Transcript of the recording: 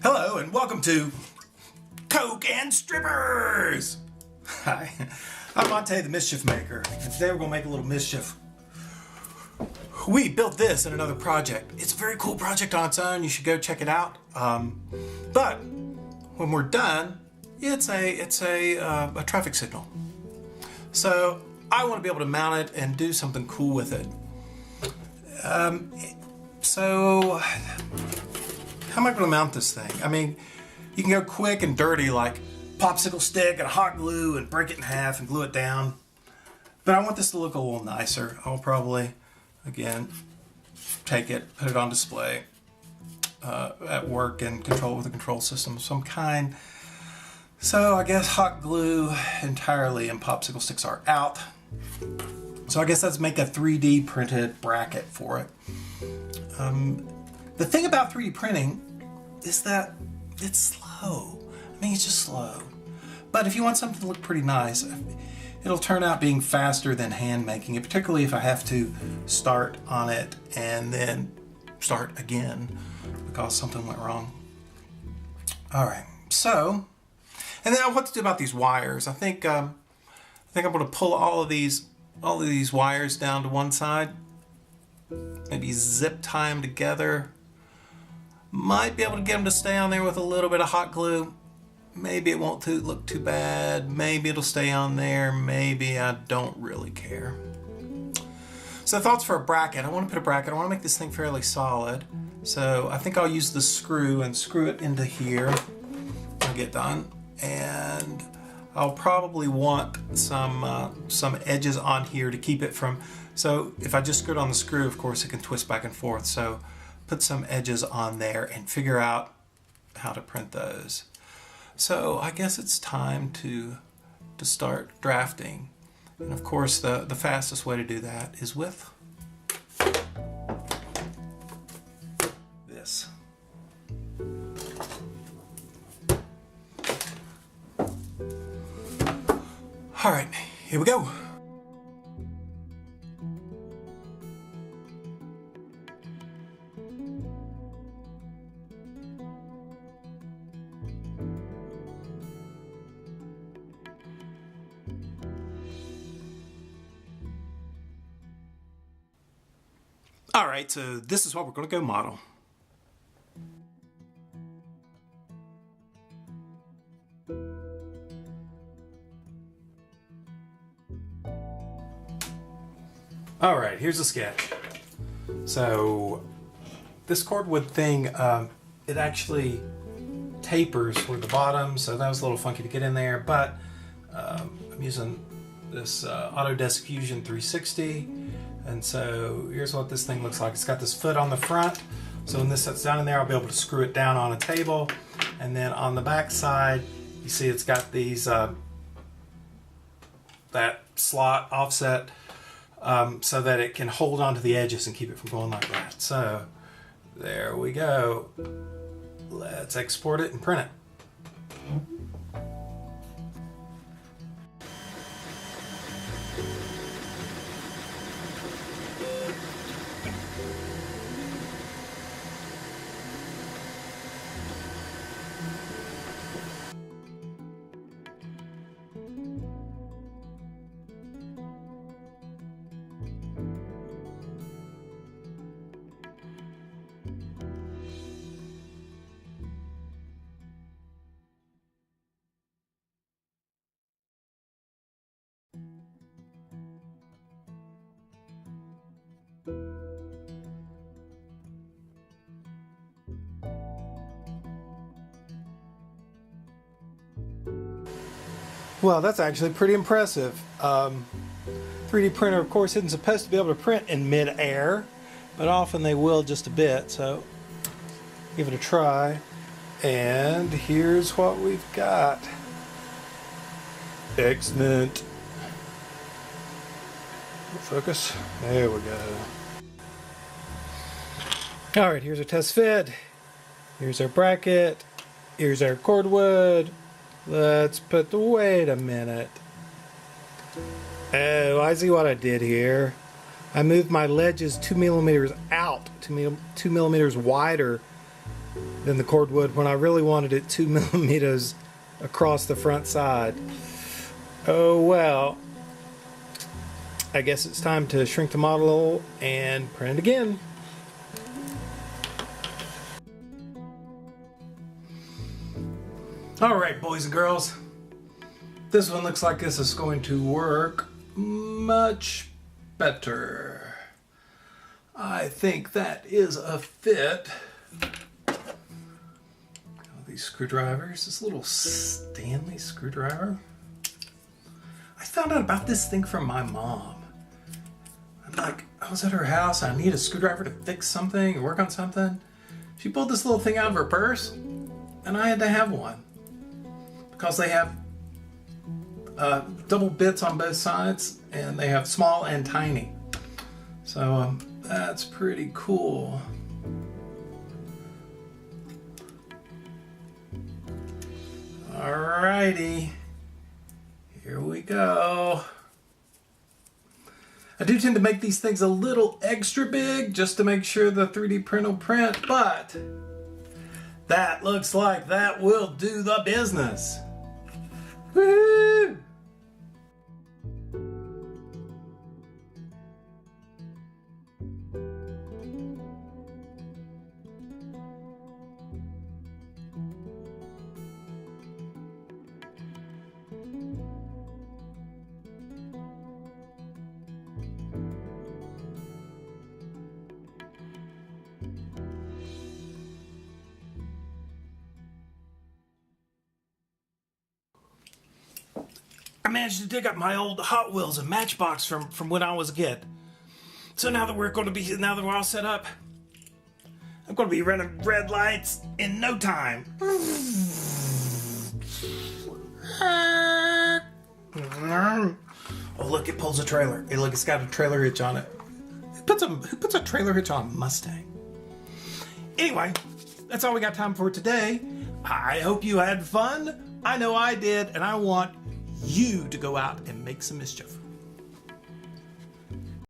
Hello and welcome to Coke and Strippers! Hi, I'm Monte the Mischief Maker, and today we're going to make a little mischief. We built this in another project. It's a very cool project on its own. You should go check it out. But when we're done, it's a traffic signal. So I want to be able to mount it and do something cool with it. So how am I going to mount this thing? I mean, you can go quick and dirty like popsicle stick and hot glue and break it in half and glue it down. But I want this to look a little nicer. I'll probably, again, take it, put it on display at work and control it with a control system of some kind. So I guess hot glue entirely and popsicle sticks are out. So I guess let's make a 3D printed bracket for it. The thing about 3D printing is that it's slow. I mean, it's just slow. But if you want something to look pretty nice, it'll turn out being faster than hand making it, particularly if I have to start on it and then start again because something went wrong. All right, so, and then what to do about these wires. I think I'm going to pull all of these wires down to one side, maybe zip tie them together. Might be able to get them to stay on there with a little bit of hot glue. Maybe it won't look too bad. Maybe it'll stay on there. Maybe I don't really care. So thoughts for a bracket. I want to put a bracket. I want to make this thing fairly solid. So I think I'll use the screw and screw it into here when I get done. And I'll probably want some edges on here to keep it from, so if I just screw it on the screw, of course it can twist back and forth. So put some edges on there and figure out how to print those. So I guess it's time to start drafting. And of course the fastest way to do that is with this. All right, here we go. All right, so this is what we're going to go model. All right, here's a sketch. So this cordwood thing, it actually tapers toward the bottom, so that was a little funky to get in there, but I'm using this Autodesk Fusion 360, and so here's what this thing looks like. It's got this foot on the front, so when this sets down in there, I'll be able to screw it down on a table, and then on the back side, you see it's got these, that slot offset, so that it can hold onto the edges and keep it from going like that. So there we go. Let's export it and print it. Well, that's actually pretty impressive. 3D printer, of course, isn't supposed to be able to print in mid-air, but often they will just a bit, so give it a try. And here's what we've got. Excellent. Focus. There we go. All right, here's our test fit. Here's our bracket. Here's our cordwood. Let's put the, wait a minute. Oh, I see what I did here. I moved my ledges 2 millimeters out, 2 millimeters wider than the cordwood when I really wanted it 2 millimeters across the front side. Oh well. I guess it's time to shrink the model and print again. Alright, boys and girls. This one looks like this is going to work much better. I think that is a fit. These screwdrivers, this little Stanley screwdriver. I found out about this thing from my mom. I was at her house, I need a screwdriver to fix something or work on something. She pulled this little thing out of her purse, and I had to have one. Because they have double bits on both sides, and they have small and tiny. So that's pretty cool. Alrighty, here we go. I do tend to make these things a little extra big just to make sure the 3D print will print, but that looks like that will do the business. Woo! I managed to dig up my old Hot Wheels and Matchbox from when I was a kid. So now that we're all set up, I'm going to be running red lights in no time. Oh look, it pulls a trailer. Hey, look, it's got a trailer hitch on it. Who puts a trailer hitch on a Mustang? Anyway, that's all we got time for today. I hope you had fun. I know I did, and I want you to go out and make some mischief.